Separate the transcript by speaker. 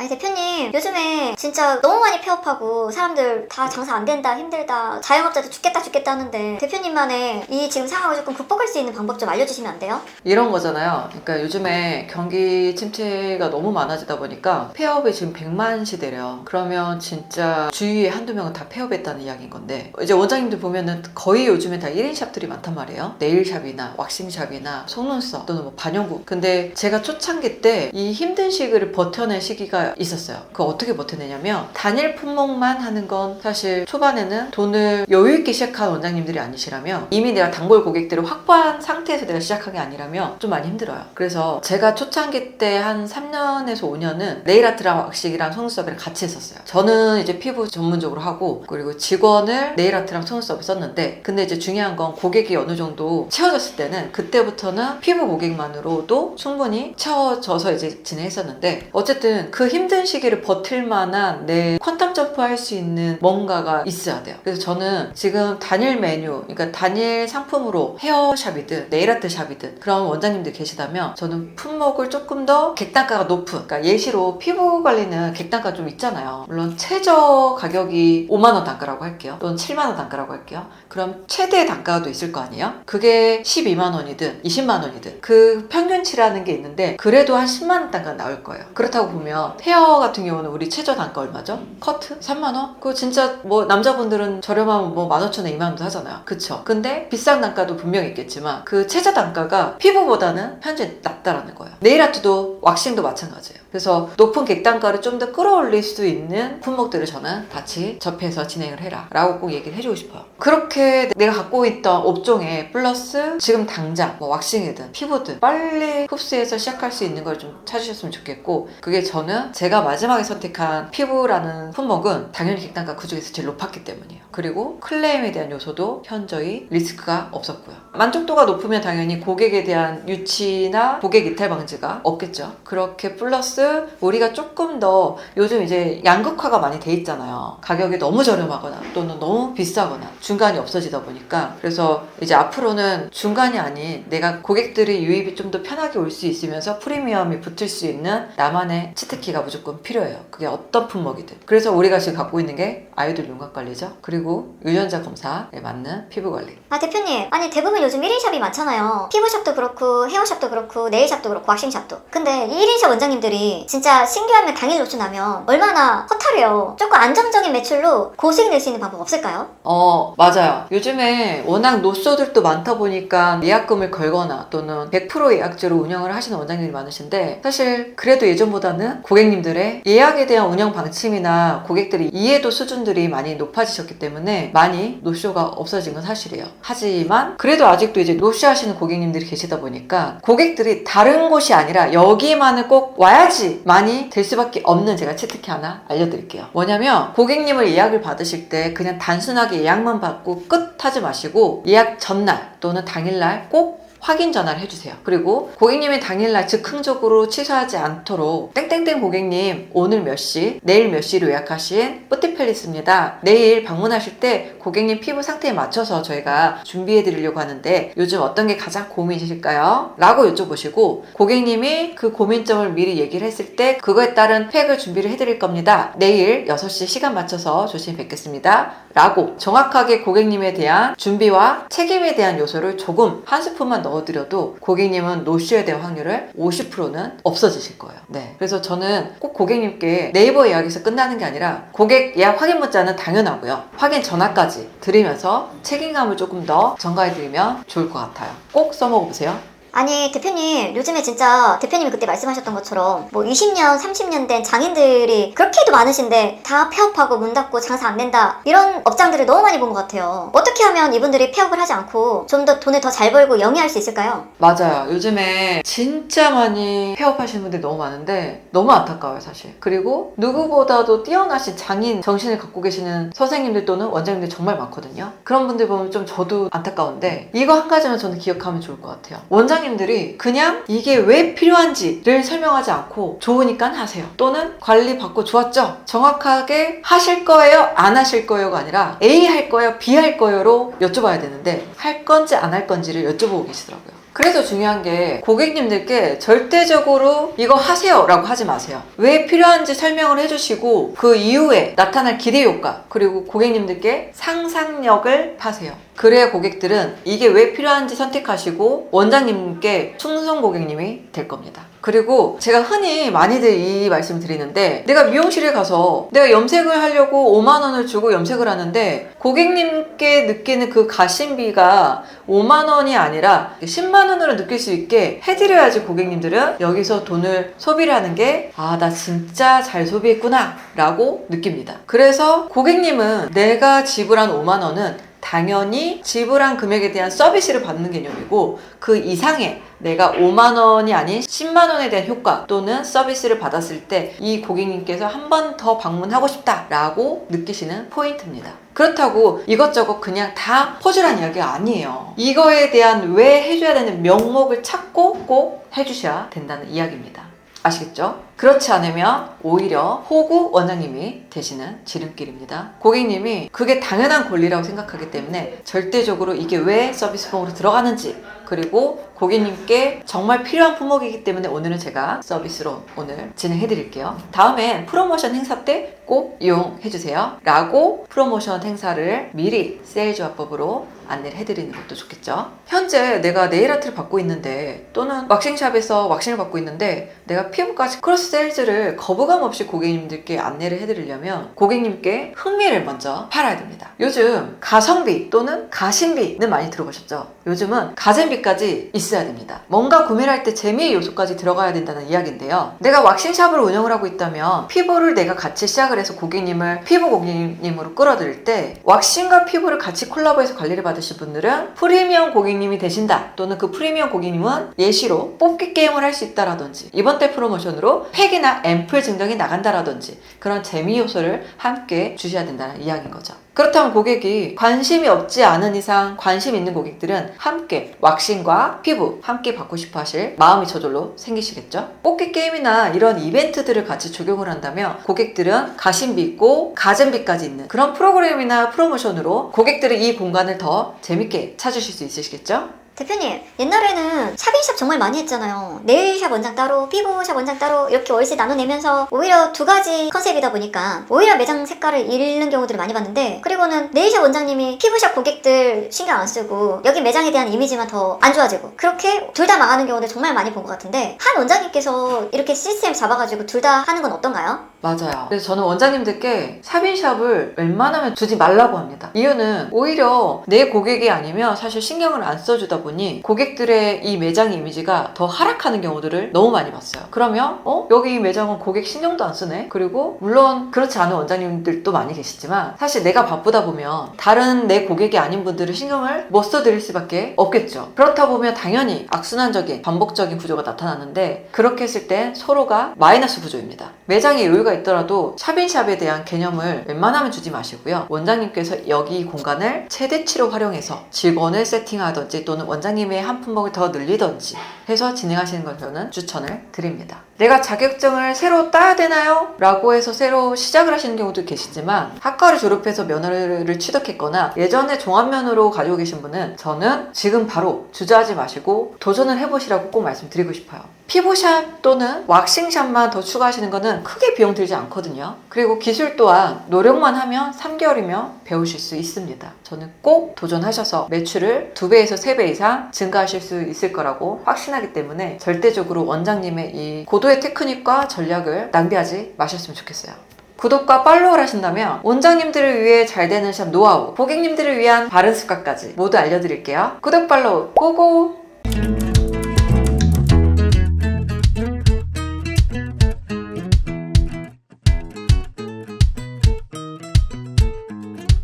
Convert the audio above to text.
Speaker 1: 아니 대표님, 요즘에 진짜 너무 많이 폐업하고 사람들 다 장사 안 된다, 힘들다, 자영업자도 죽겠다 하는데 대표님만의 이 지금 상황을 조금 극복할 수 있는 방법 좀 알려주시면 안 돼요?
Speaker 2: 이런 거잖아요. 그러니까 요즘에 경기 침체가 너무 많아지다 보니까 폐업이 지금 100만 시대래요. 그러면 진짜 주위에 한두 명은 다 폐업했다는 이야기인 건데, 이제 원장님들 보면은 거의 요즘에 다 1인 샵들이 많단 말이에요. 네일샵이나 왁싱샵이나 속눈썹 또는 뭐 반영구. 근데 제가 초창기 때 이 힘든 시기를 버텨낸 시기가 있었어요. 그거 어떻게 버텨내냐면, 단일 품목만 하는 건 사실 초반에는 돈을 여유있게 시작한 원장님들이 아니시라면, 이미 내가 단골 고객들을 확보한 상태에서 내가 시작한 게 아니라면 좀 많이 힘들어요. 그래서 제가 초창기 때 한 3년에서 5년은 네일아트랑 왁싱이랑 속눈썹이랑 같이 했었어요. 저는 이제 피부 전문적으로 하고, 그리고 직원을 네일아트랑 속눈썹을 썼는데, 근데 이제 중요한 건 고객이 어느 정도 채워졌을 때는 그때부터는 피부 고객만으로도 충분히 채워져서 이제 진행했었는데, 어쨌든 그 힘든 시기를 버틸 만한 내 퀀텀 점프 할 수 있는 뭔가가 있어야 돼요. 그래서 저는 지금 단일 메뉴, 그러니까 단일 상품으로 헤어샵이든 네일아트 샵이든 그런 원장님들 계시다면, 저는 품목을 조금 더 객단가가 높은, 그러니까 예시로 피부 관리는 객단가 좀 있잖아요. 물론 최저 가격이 5만원 단가라고 할게요. 또는 7만원 단가라고 할게요. 그럼 최대 단가도 있을 거 아니에요? 그게 12만원이든 20만원이든 그 평균치라는 게 있는데, 그래도 한 10만원 단가 나올 거예요. 그렇다고 보면 헤어 같은 경우는 우리 최저 단가 얼마죠? 커트? 3만원? 그거 진짜 뭐 남자분들은 저렴하면 뭐 15,000원, 2만원도 하잖아요. 그쵸? 근데 비싼 단가도 분명히 있겠지만 그 최저 단가가 피부보다는 현재 낮다라는 거예요. 네일아트도 왁싱도 마찬가지예요. 그래서 높은 객단가를 좀 더 끌어올릴 수 있는 품목들을 저는 같이 접해서 진행을 해라 라고 꼭 얘기를 해주고 싶어요. 그렇게 내가 갖고 있던 업종에 플러스 지금 당장 뭐 왁싱이든 피부든 빨리 흡수해서 시작할 수 있는 걸 좀 찾으셨으면 좋겠고, 그게 저는 제가 마지막에 선택한 피부라는 품목은 당연히 객단가 그 중에서 제일 높았기 때문이에요. 그리고 클레임에 대한 요소도 현저히 리스크가 없었고요. 만족도가 높으면 당연히 고객에 대한 유치나 고객 이탈 방지가 없겠죠. 그렇게 플러스 우리가 조금 더 요즘 이제 양극화가 많이 돼 있잖아요. 가격이 너무 저렴하거나 또는 너무 비싸거나 중간이 없어지다 보니까, 그래서 이제 앞으로는 중간이 아닌 내가 고객들의 유입이 좀 더 편하게 올 수 있으면서 프리미엄이 붙을 수 있는 나만의 치트키가 무조건 필요해요. 그게 어떤 품목이든. 그래서 우리가 지금 갖고 있는 게 아이돌 윤곽 관리죠. 그리고 유전자 검사에 맞는 피부 관리.
Speaker 1: 아 대표님, 아니 대부분 요즘 1인샵이 많잖아요. 피부샵도 그렇고 헤어샵도 그렇고 네일샵도 그렇고 왁싱샵도. 근데 이 1인샵 원장님들이 진짜 신규하면 당일 노출나면 얼마나 허탈해요. 조금 안정적인 매출로 고수익 낼 수 있는 방법 없을까요?
Speaker 2: 맞아요. 요즘에 워낙 노쇼들도 많다 보니까 예약금을 걸거나 또는 100% 예약제로 운영을 하시는 원장님들이 많으신데, 사실 그래도 예전보다는 고객님들의 예약에 대한 운영 방침이나 고객들의 이해도 수준들이 많이 높아지셨기 때문에 많이 노쇼가 없어진 건 사실이에요. 하지만 그래도 아직도 이제 노쇼 하시는 고객님들이 계시다 보니까 고객들이 다른 곳이 아니라 여기만은 꼭 와야지 많이 될 수밖에 없는 제가 치트키 하나 알려드릴게요. 뭐냐면, 고객님을 예약을 받으실 때 그냥 단순하게 예약만 받고 끝 하지 마시고, 예약 전날 또는 당일날 꼭 확인 전화를 해주세요. 그리고 고객님이 당일날 즉흥적으로 취소하지 않도록 땡땡땡 고객님 오늘 몇 시, 내일 몇 시로 예약하신 뿌띠펠리스입니다. 내일 방문하실 때 고객님 피부 상태에 맞춰서 저희가 준비해 드리려고 하는데 요즘 어떤 게 가장 고민이실까요? 라고 여쭤보시고, 고객님이 그 고민점을 미리 얘기를 했을 때 그거에 따른 팩을 준비를 해드릴 겁니다. 내일 6시 시간 맞춰서 조심히 뵙겠습니다. 라고 정확하게 고객님에 대한 준비와 책임에 대한 요소를 조금 한 스푼만 넣어드려도 고객님은 노쇼에 대한 확률을 50%는 없어지실 거예요. 네. 그래서 저는 꼭 고객님께 네이버 예약에서 끝나는 게 아니라 고객 예약 확인 문자는 당연하고요. 확인 전화까지 드리면서 책임감을 조금 더 전가해드리면 좋을 것 같아요. 꼭 써먹어보세요.
Speaker 1: 아니 대표님, 요즘에 진짜 대표님이 그때 말씀하셨던 것처럼 뭐 20년, 30년 된 장인들이 그렇게도 많으신데 다 폐업하고 문 닫고 장사 안 된다, 이런 업장들을 너무 많이 본 것 같아요. 어떻게 하면 이분들이 폐업을 하지 않고 좀 더 돈을 더 잘 벌고 영위할 수 있을까요?
Speaker 2: 맞아요. 요즘에 진짜 많이 폐업하시는 분들이 너무 많은데 너무 안타까워요, 사실. 그리고 누구보다도 뛰어나신 장인 정신을 갖고 계시는 선생님들 또는 원장님들 정말 많거든요. 그런 분들 보면 좀 저도 안타까운데, 이거 한 가지만 저는 기억하면 좋을 것 같아요. 원장님들이 그냥 이게 왜 필요한지를 설명하지 않고 좋으니까 하세요. 또는 관리 받고 좋았죠? 정확하게 하실 거예요? 안 하실 거예요가 아니라 A 할 거예요? B 할 거예요로 여쭤봐야 되는데, 할 건지 안 할 건지를 여쭤보고 계시더라고요. 그래서 중요한 게 고객님들께 절대적으로 이거 하세요 라고 하지 마세요. 왜 필요한지 설명을 해주시고 그 이후에 나타날 기대 효과 그리고 고객님들께 상상력을 파세요. 그래야 고객들은 이게 왜 필요한지 선택하시고 원장님께 충성 고객님이 될 겁니다. 그리고 제가 흔히 많이들 이 말씀 드리는데 내가 미용실에 가서 내가 염색을 하려고 5만 원을 주고 염색을 하는데 고객님께 느끼는 그 가심비가 5만 원이 아니라 10만 원으로 느낄 수 있게 해드려야지 고객님들은 여기서 돈을 소비를 하는 게 아, 나 진짜 잘 소비했구나 라고 느낍니다. 그래서 고객님은 내가 지불한 5만 원은 당연히 지불한 금액에 대한 서비스를 받는 개념이고 그 이상의 내가 5만 원이 아닌 10만 원에 대한 효과 또는 서비스를 받았을 때 이 고객님께서 한 번 더 방문하고 싶다라고 느끼시는 포인트입니다. 그렇다고 이것저것 그냥 다 퍼주란 이야기가 아니에요. 이거에 대한 왜 해줘야 되는 명목을 찾고 꼭 해주셔야 된다는 이야기입니다. 아시겠죠? 그렇지 않으면 오히려 호구 원장님이 되시는 지름길입니다. 고객님이 그게 당연한 권리라고 생각하기 때문에 절대적으로 이게 왜 서비스봉으로 들어가는지 그리고 고객님께 정말 필요한 품목이기 때문에 오늘은 제가 서비스로 오늘 진행해 드릴게요. 다음엔 프로모션 행사 때 꼭 이용해 주세요 라고 프로모션 행사를 미리 세일조합법으로 안내를 해드리는 것도 좋겠죠. 현재 내가 네일아트를 받고 있는데 또는 왁싱샵에서 왁싱을 받고 있는데 내가 피부까지 크로스 세일즈를 거부감 없이 고객님들께 안내를 해드리려면 고객님께 흥미를 먼저 팔아야 됩니다. 요즘 가성비 또는 가심비는 많이 들어보셨죠? 요즘은 가성비까지 있어야 됩니다. 뭔가 구매를 할 때 재미의 요소까지 들어가야 된다는 이야기인데요. 내가 왁싱샵을 운영을 하고 있다면 피부를 내가 같이 시작을 해서 고객님을 피부 고객님으로 끌어들일 때 왁싱과 피부를 같이 콜라보해서 관리를 받으실 분들은 프리미엄 고객님이 되신다 또는 그 프리미엄 고객님은 예시로 뽑기 게임을 할 수 있다라든지 이번 달 프로모션으로 팩이나 앰플 증정이 나간다라든지 그런 재미 요소를 함께 주셔야 된다는 이야기인 거죠. 그렇다면 고객이 관심이 없지 않은 이상 관심 있는 고객들은 함께 왁싱과 피부 함께 받고 싶어 하실 마음이 저절로 생기시겠죠? 뽑기 게임이나 이런 이벤트들을 같이 적용을 한다면 고객들은 가심비 있고 가전비까지 있는 그런 프로그램이나 프로모션으로 고객들은 이 공간을 더 재밌게 찾으실 수 있으시겠죠?
Speaker 1: 대표님, 옛날에는 샵인샵 정말 많이 했잖아요. 네일샵 원장 따로, 피부샵 원장 따로 이렇게 월세 나눠내면서 오히려 두 가지 컨셉이다 보니까 오히려 매장 색깔을 잃는 경우들을 많이 봤는데 그리고는 네일샵 원장님이 피부샵 고객들 신경 안 쓰고 여기 매장에 대한 이미지만 더 안 좋아지고 그렇게 둘 다 망하는 경우들 정말 많이 본 것 같은데 한 원장님께서 이렇게 시스템 잡아가지고 둘 다 하는 건 어떤가요?
Speaker 2: 맞아요. 그래서 저는 원장님들께 샵인샵을 웬만하면 두지 말라고 합니다. 이유는 오히려 내 고객이 아니면 사실 신경을 안 써주다 보니 고객들의 이 매장의 이미지가 더 하락하는 경우들을 너무 많이 봤어요. 그러면 여기 이 매장은 고객 신경도 안 쓰네? 그리고 물론 그렇지 않은 원장님들도 많이 계시지만 사실 내가 바쁘다 보면 다른 내 고객이 아닌 분들을 신경을 못 써드릴 수밖에 없겠죠. 그렇다 보면 당연히 악순환적인 반복적인 구조가 나타나는데 그렇게 했을 땐 서로가 마이너스 구조입니다. 매장에 여유가 있더라도 샵인샵에 대한 개념을 웬만하면 주지 마시고요. 원장님께서 여기 공간을 최대치로 활용해서 직원을 세팅하든지 또는 원장님의 한 품목을 더 늘리든지 해서 진행하시는 걸 저는 추천을 드립니다. 내가 자격증을 새로 따야 되나요? 라고 해서 새로 시작을 하시는 경우도 계시지만 학과를 졸업해서 면허를 취득했거나 예전에 종합면허로 가지고 계신 분은 저는 지금 바로 주저하지 마시고 도전을 해보시라고 꼭 말씀드리고 싶어요. 피부샵 또는 왁싱샵만 더 추가하시는 거는 크게 비용 들지 않거든요. 그리고 기술 또한 노력만 하면 3개월이면 배우실 수 있습니다. 저는 꼭 도전하셔서 매출을 2배에서 3배 이상 증가하실 수 있을 거라고 확신하기 때문에 절대적으로 원장님의 이 고도의 테크닉과 전략을 낭비하지 마셨으면 좋겠어요. 구독과 팔로우를 하신다면 원장님들을 위해 잘 되는 샵 노하우, 고객님들을 위한 바른 습관까지 모두 알려드릴게요. 구독, 팔로우, 고고!